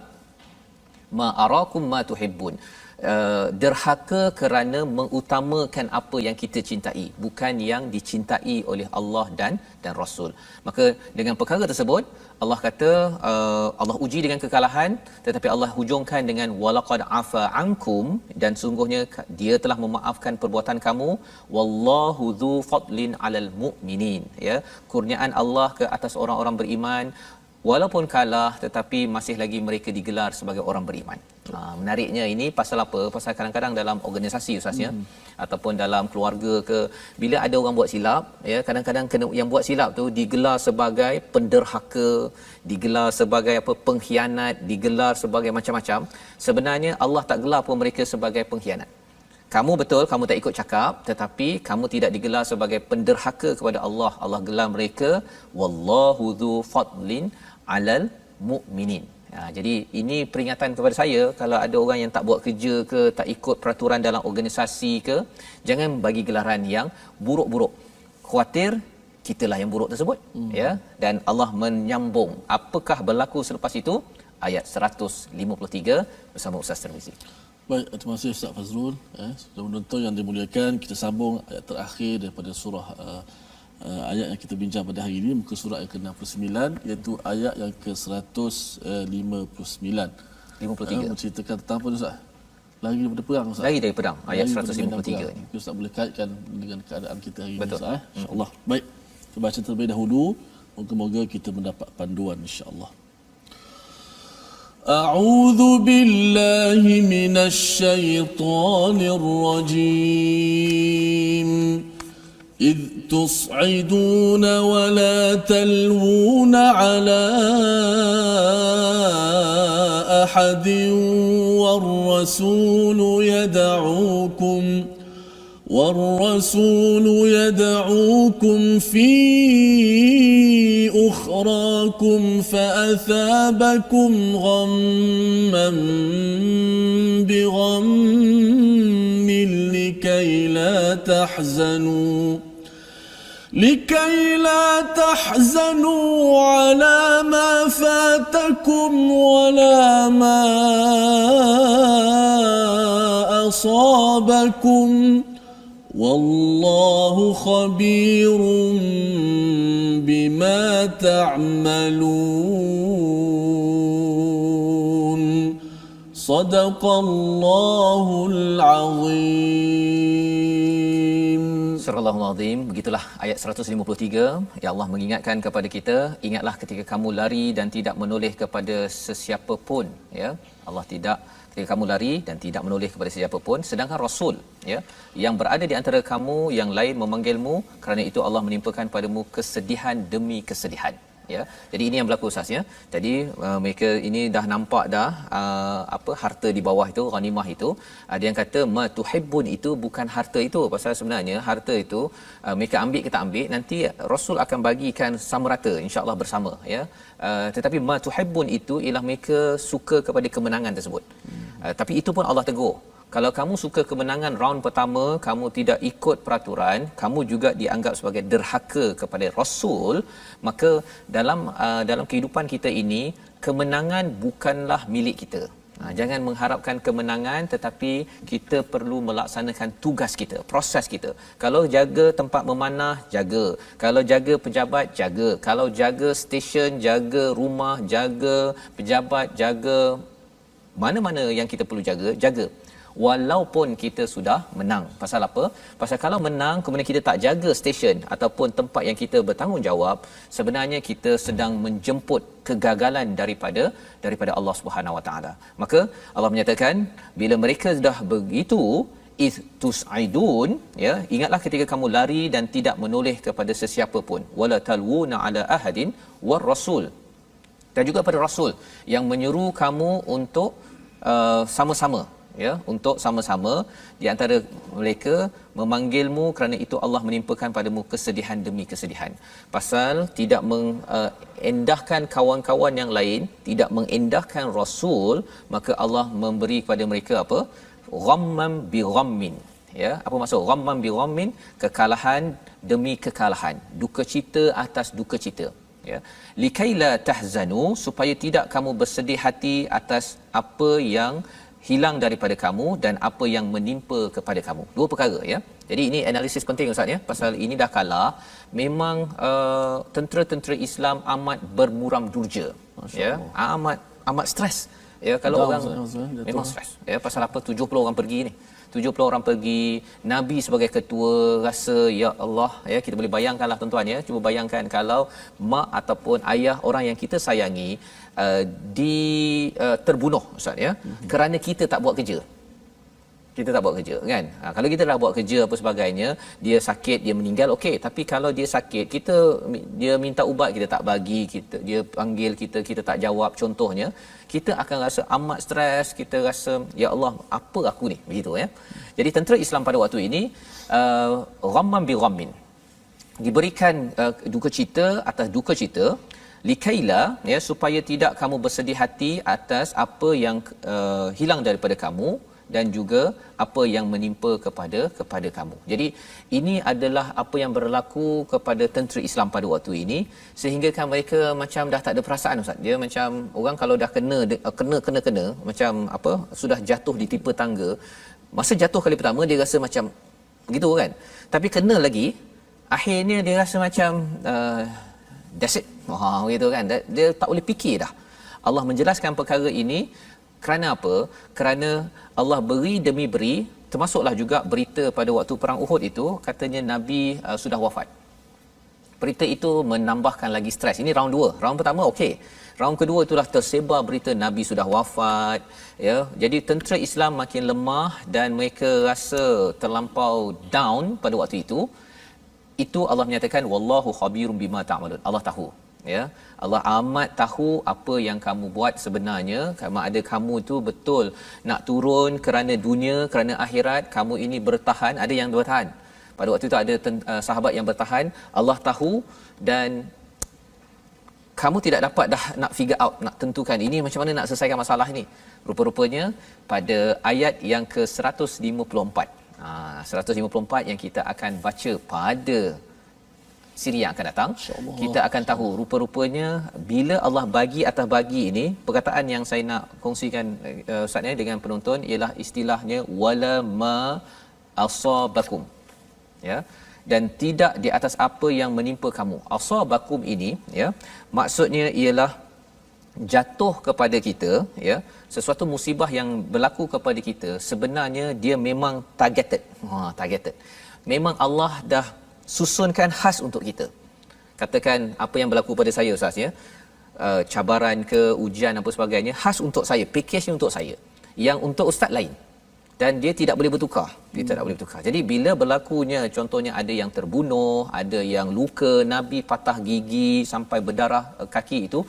ma'arakum ma tuhibbun, derhaka kerana mengutamakan apa yang kita cintai, bukan yang dicintai oleh Allah dan Rasul. Maka dengan perkara tersebut, Allah kata Allah uji dengan kekalahan, tetapi Allah hujungkan dengan walaqad afa ankum, dan sungguhnya dia telah memaafkan perbuatan kamu, wallahu dzu fadlin 'alal mu'minin, ya. Kurniaan Allah ke atas orang-orang beriman, walaupun kalah tetapi masih lagi mereka digelar sebagai orang beriman. Menariknya ini pasal apa? Pasal kadang-kadang dalam organisasi, Ustaz, ya, ataupun dalam keluarga ke, bila ada orang buat silap, ya, kadang-kadang yang buat silap tu digelar sebagai penderhaka, digelar sebagai pengkhianat, digelar sebagai macam-macam. Sebenarnya Allah tak gelar pun mereka sebagai pengkhianat. Kamu betul, kamu tak ikut cakap, tetapi kamu tidak digelar sebagai penderhaka kepada Allah. Allah gelar mereka wallahu dzu fadlin 'alal mu'minin. Jadi ini peringatan kepada saya, kalau ada orang yang tak buat kerja ke, tak ikut peraturan dalam organisasi ke, jangan bagi gelaran yang buruk-buruk. Khawatir kitalah yang buruk tersebut, ya. Dan Allah menyambung apakah berlaku selepas itu, ayat 153 bersama Ustaz Tirmizi. Baik, terima kasih Ustaz Fazrul. Sudah menonton yang dimuliakan, kita sambung ayat terakhir daripada surah ayat yang kita bincang pada hari ini, muka surat yang ke-69, iaitu ayat yang ke-159. 53. Menceritakan tentang apa, Ustaz? Lari daripada perang, Ustaz. Lari dari perang, ayat 153 ni. Ustaz boleh kaitkan dengan keadaan kita hari Betul. ini, Ustaz. InsyaAllah. Baik, kita baca terlebih dahulu. Moga-moga kita mendapat panduan, insyaAllah. أعوذ بالله من الشيطان الرجيم إذ تصعدون ولا تلوون على أحد والرسول يدعوكم في أخراكم فأثابكم غما بغم لكي لا تحزنوا على ما فاتكم ولا ما أصابكم والله خبير بما تعملون صدق الله العظيم. Surah Al-Azim. Begitulah ayat 153. Ya Allah mengingatkan kepada kita, ingatlah ketika kamu lari dan tidak menoleh kepada sesiapa pun, ya. Allah tidak, ketika kamu lari dan tidak menoleh kepada sesiapa pun, sedangkan Rasul, ya, yang berada di antara kamu yang lain memanggilmu, kerana itu Allah menimpakan padamu kesedihan demi kesedihan. Ya, jadi ini yang berlaku, Ustaz, ya. Jadi mereka ini dah nampak dah harta di bawah itu, ghanimah itu. Ada yang kata ma tuhibbun itu bukan harta itu, pasal sebenarnya harta itu mereka ambil, kita ambil, nanti Rasul akan bagikan sama rata, insya-Allah bersama, ya. Tetapi ma tuhibbun itu ialah mereka suka kepada kemenangan tersebut. Tapi itu pun Allah tegur. Kalau kamu suka kemenangan round pertama, kamu tidak ikut peraturan, kamu juga dianggap sebagai derhaka kepada Rasul, maka dalam kehidupan kita ini, kemenangan bukanlah milik kita. Jangan mengharapkan kemenangan, tetapi kita perlu melaksanakan tugas kita, proses kita. Kalau jaga tempat memanah, jaga. Kalau jaga pejabat, jaga. Kalau jaga stesen, jaga rumah, jaga pejabat, jaga mana-mana yang kita perlu jaga, jaga. Walaupun kita sudah menang. Pasal apa? Pasal kalau menang kemudian kita tak jaga stesen ataupun tempat yang kita bertanggungjawab, sebenarnya kita sedang menjemput kegagalan daripada Allah Subhanahu Wa Taala. Maka Allah menyatakan bila mereka sudah begitu tus'idun, ya, ingatlah ketika kamu lari dan tidak menoleh kepada sesiapa pun, wala talwuna ala ahadin war rasul, dan juga pada rasul yang menyuruh kamu untuk sama-sama, ya, untuk sama-sama di antara mereka memanggilmu kerana itu Allah menimpakan padamu kesedihan demi kesedihan. Pasal tidak mengendahkan kawan-kawan yang lain, tidak mengendahkan rasul, maka Allah memberi kepada mereka apa? Ghammam bi ghammin. Ya, apa maksud ghammam bi ghammin? Kekalahan demi kekalahan, duka cita atas duka cita. Ya, likaila tahzanu, supaya tidak kamu bersedih hati atas apa yang hilang daripada kamu dan apa yang menimpa kepada kamu. Dua perkara, ya. Jadi ini analisis penting Ustaz, ya. Pasal ini dah kalah, memang tentera-tentera Islam amat bermuram durja. Ya, amat stres. Ya, kalau orang memang stres. Ya, pasal apa 70 orang pergi ni. 70 orang pergi, Nabi sebagai ketua rasa, ya Allah, ya, kita boleh bayangkanlah tuan-tuan, ya. Cuba bayangkan kalau mak ataupun ayah orang yang kita sayangi terbunuh Ustaz, ya, kerana kita tak buat kerja. Kita tak buat kerja, kan? Kalau kita dah buat kerja apa sebagainya, dia sakit, dia meninggal, okey. Tapi kalau dia sakit, dia minta ubat, kita tak bagi, dia panggil kita, kita tak jawab, contohnya, kita akan rasa amat stres, kita rasa, ya Allah, apa aku ni? Begitu, ya. Jadi tentera Islam pada waktu ini ghamman bi ghammin, diberikan duka cita atas duka cita, likaila, ya, supaya tidak kamu bersedih hati atas apa yang hilang daripada kamu dan juga apa yang menimpa kepada kamu. Jadi ini adalah apa yang berlaku kepada tentera Islam pada waktu ini, sehingga kan mereka macam dah tak ada perasaan Ustaz. Dia macam orang kalau dah kena macam apa, sudah jatuh di tipe tangga. Masa jatuh kali pertama dia rasa macam begitu, kan. Tapi kena lagi, akhirnya dia rasa macam that's it. Begitu, kan. Dia tak boleh fikir dah. Allah menjelaskan perkara ini kerana apa? Kerana Allah beri demi beri, termasuklah juga berita pada waktu perang Uhud itu, katanya Nabi sudah wafat. Berita itu menambahkan lagi stres. Ini round 2. Round pertama okey. Round kedua itulah tersebar berita Nabi sudah wafat, ya. Jadi tentera Islam makin lemah dan mereka rasa terlampau down pada waktu itu. Itu Allah menyatakan wallahu khabirum bima ta'malun. Allah tahu, ya. Allah amat tahu apa yang kamu buat sebenarnya. Sama ada kamu tu betul nak turun kerana dunia, kerana akhirat, kamu ini bertahan, ada yang bertahan. Pada waktu itu ada sahabat yang bertahan, Allah tahu, dan kamu tidak dapat dah nak figure out, nak tentukan ini macam mana nak selesaikan masalah ini. Rupa-rupanya pada ayat yang ke-154, 154 yang kita akan baca pada siri yang akan datang, kita akan tahu rupa-rupanya bila Allah bagi atas bagi ini. Perkataan yang saya nak kongsikan Ustaz dengan penonton ialah istilahnya wala ma asabakum, ya, dan tidak di atas apa yang menimpa kamu. Asabakum ini, ya, maksudnya ialah jatuh kepada kita, ya, sesuatu musibah yang berlaku kepada kita, sebenarnya dia memang targeted. Memang Allah dah susunkan khas untuk kita. Katakan apa yang berlaku pada saya Ustaz, ya, cabaran ke ujian apa sebagainya, khas untuk saya, package untuk saya. Yang untuk ustaz lain, dan dia tidak boleh bertukar. Jadi bila berlakunya, contohnya ada yang terbunuh, ada yang luka, Nabi patah gigi sampai berdarah kaki, itu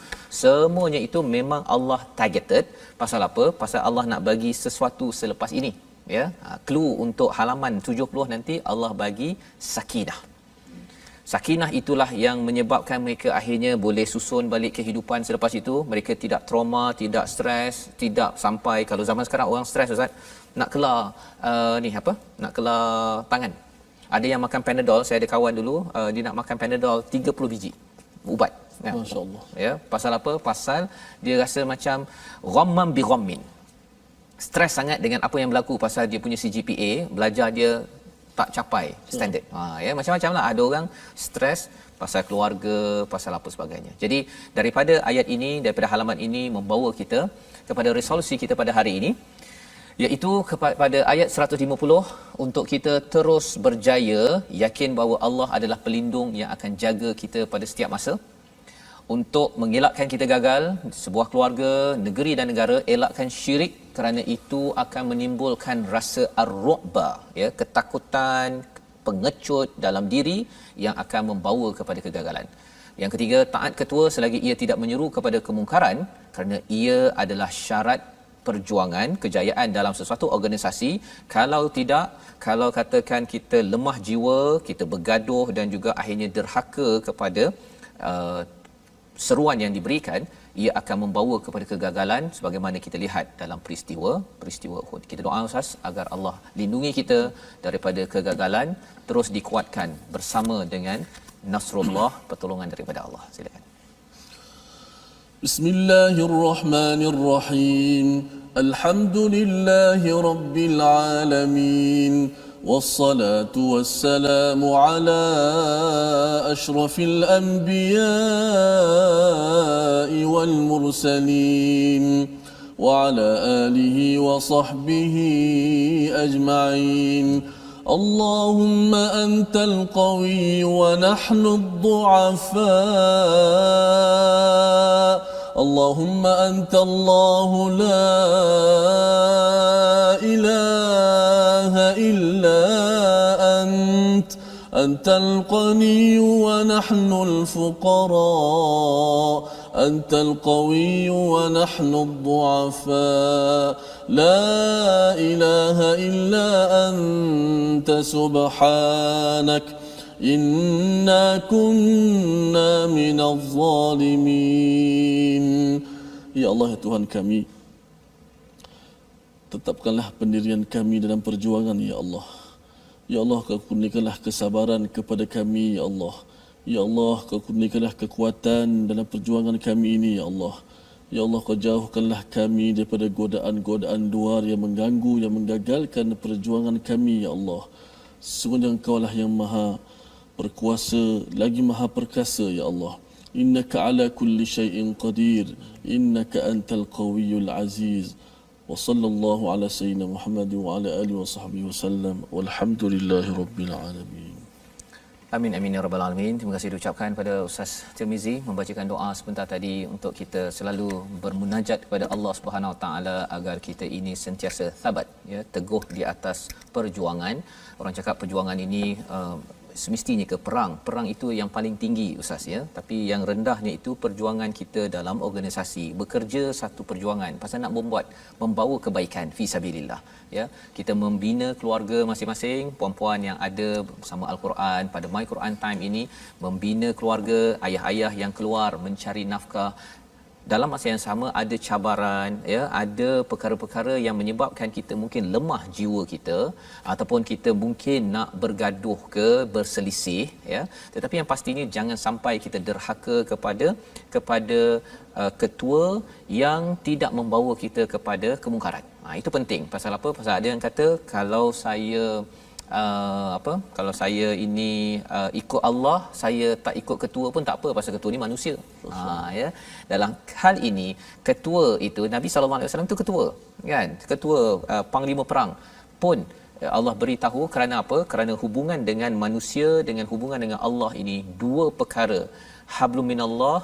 semuanya itu memang Allah targeted. Pasal apa? Pasal Allah nak bagi sesuatu selepas ini, ya. Clue untuk halaman 70 nanti Allah bagi sakinah. Sakinah itulah yang menyebabkan mereka akhirnya boleh susun balik kehidupan selepas itu. Mereka tidak trauma, tidak stres, tidak sampai, kalau zaman sekarang orang stres Ustaz, nak kelar nak kelar tangan. Ada yang makan Panadol, saya ada kawan dulu, dia nak makan Panadol 30 biji ubat. Ya. Masya-Allah. Ya, pasal apa? Pasal dia rasa macam ghammam bi ghammin. stres sangat dengan apa yang berlaku pasal dia punya CGPA, belajar dia tak capai standard. Ya, macam-macam lah. Ada orang stres pasal keluarga, pasal apa sebagainya. Jadi daripada ayat ini, daripada halaman ini membawa kita kepada resolusi kita pada hari ini, iaitu kepada ayat 150, untuk kita terus berjaya yakin bahawa Allah adalah pelindung yang akan jaga kita pada setiap masa, untuk mengelakkan kita gagal sebuah keluarga, negeri dan negara, elakkan syirik kerana itu akan menimbulkan rasa ar-ru'ba, ya, ketakutan, pengecut dalam diri yang akan membawa kepada kegagalan. Yang ketiga, taat ketua selagi ia tidak menyeru kepada kemungkaran, kerana ia adalah syarat perjuangan kejayaan dalam sesuatu organisasi. Kalau tidak, kalau katakan kita lemah jiwa, kita bergaduh dan juga akhirnya derhaka kepada seruan yang diberikan, ia akan membawa kepada kegagalan sebagaimana kita lihat dalam peristiwa Uhud. Kita doa Ustaz agar Allah lindungi kita daripada kegagalan, terus dikuatkan bersama dengan nasrullah, pertolongan daripada Allah. Silakan. Bismillahirrahmanirrahim. Alhamdulillahi rabbil alamin. والصلاة والسلام على أشرف الأنبياء والمرسلين وعلى آله وصحبه أجمعين. اللهم أنت القوي ونحن الضعفاء. اللهم أنت الله لا إله إلا أنت. أنت الغني ونحن الفقراء. أنت القوي ونحن الضعفاء. لا إله إلا أنت سبحانك إنا كنا من الظالمين. Ya Allah, ya Tuhan kami, tetapkanlah pendirian kami dalam perjuangan, ya Allah. Ya Allah, kau kurniakanlah kesabaran kepada kami, ya Allah. Ya Allah, kau kurniakanlah kekuatan dalam perjuangan kami ini, ya Allah. Ya Allah, kau jauhkanlah kami daripada godaan-godaan luar yang mengganggu, yang menggagalkan perjuangan kami, ya Allah. Sesungguhnya Engkau lah yang maha berkuasa, lagi maha perkasa, ya Allah. Innaka ala kulli syai'in qadir. Innaka antal qawiyyul aziz. Wa sallallahu ala sayyidina Muhammad wa ala alihi wa sahbihi wasallam. Walhamdulillahi rabbil alamin. Amin amin ya rabbal alamin. Terima kasih diucapkan pada Ustaz Tirmizi membacakan doa sebentar tadi untuk kita selalu bermunajat kepada Allah Subhanahu Wa Taala agar kita ini sentiasa sabat, ya, teguh di atas perjuangan. Orang cakap perjuangan ini semestinya ke perang itu yang paling tinggi Ustaz, ya, tapi yang rendahnya itu perjuangan kita dalam organisasi, bekerja satu perjuangan pasal nak membawa kebaikan fi sabilillah, ya. Kita membina keluarga masing-masing, puan-puan yang ada bersama Al-Quran pada My Quran Time ini membina keluarga, ayah-ayah yang keluar mencari nafkah. Dalam masa yang sama ada cabaran, ya, ada perkara-perkara yang menyebabkan kita mungkin lemah jiwa kita ataupun kita mungkin nak bergaduh ke berselisih, ya, tetapi yang pastinya jangan sampai kita derhaka kepada ketua yang tidak membawa kita kepada kemungkaran. Itu penting. Pasal apa? Pasal ada yang kata kalau saya kalau saya ini ikut Allah, saya tak ikut ketua pun tak apa pasal ketua ni manusia. Ya, dalam hal ini ketua itu Nabi sallallahu alaihi wasallam tu ketua, kan, ketua panglima perang pun Allah beritahu kerana apa? Kerana hubungan dengan manusia dengan hubungan dengan Allah ini dua perkara. Hablum minallah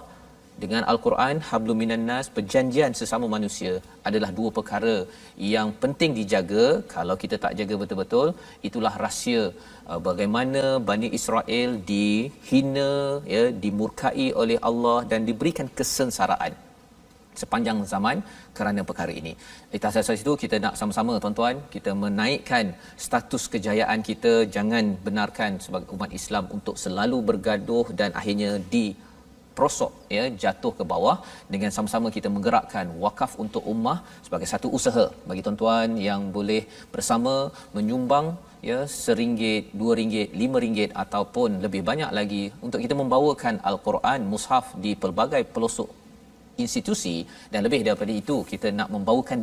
dengan Al-Quran, hablum minan nas, perjanjian sesama manusia adalah dua perkara yang penting dijaga. Kalau kita tak jaga betul-betul, itulah rahsia bagaimana Bani Israel dihina, ya, dimurkai oleh Allah dan diberikan kesengsaraan sepanjang zaman kerana perkara ini. Atas asas itu kita nak sama-sama tuan-tuan kita menaikkan status kejayaan kita. Jangan benarkan sebagai umat Islam untuk selalu bergaduh dan akhirnya prosok, ya, jatuh ke bawah. Dengan sama-sama kita menggerakkan wakaf untuk ummah sebagai satu usaha bagi tuan-tuan yang boleh bersama menyumbang, ya, RM1, RM2, RM5 ataupun lebih banyak lagi untuk kita membawakan Al-Quran mushaf di pelbagai pelosok institusi, dan lebih daripada itu kita nak membawakan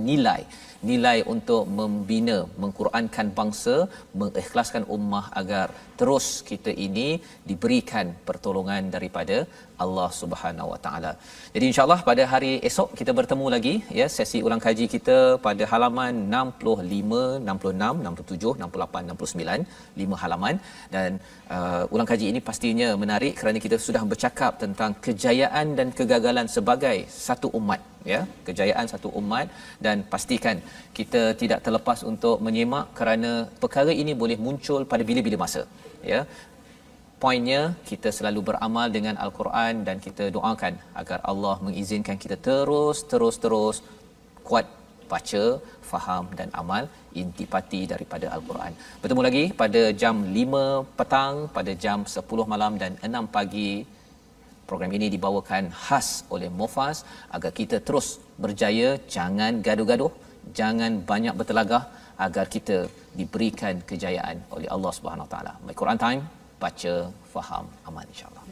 nilai untuk membina, mengqurankan bangsa, mengikhlaskan ummah agar terus kita ini diberikan pertolongan daripada Allah Subhanahu Wa Taala. Jadi insya-Allah pada hari esok kita bertemu lagi, ya, sesi ulang kaji kita pada halaman 65, 66, 67, 68, 69, 5 halaman, dan ulang kaji ini pastinya menarik kerana kita sudah bercakap tentang kejayaan dan kegagalan sebagai satu umat, ya, kejayaan satu umat, dan pastikan kita tidak terlepas untuk menyemak kerana perkara ini boleh muncul pada bila-bila masa, ya. Poinnya kita selalu beramal dengan Al-Quran dan kita doakan agar Allah mengizinkan kita terus kuat baca, faham dan amal intipati daripada Al-Quran. Bertemu lagi pada jam 5 petang, pada jam 10 malam dan 6 pagi. Program ini dibawakan khas oleh Mufas agar kita terus berjaya, jangan gaduh-gaduh, jangan banyak bertelagah agar kita diberikan kejayaan oleh Allah Subhanahu Wa Taala. My Quran Time, baca, faham, amal, insya-Allah.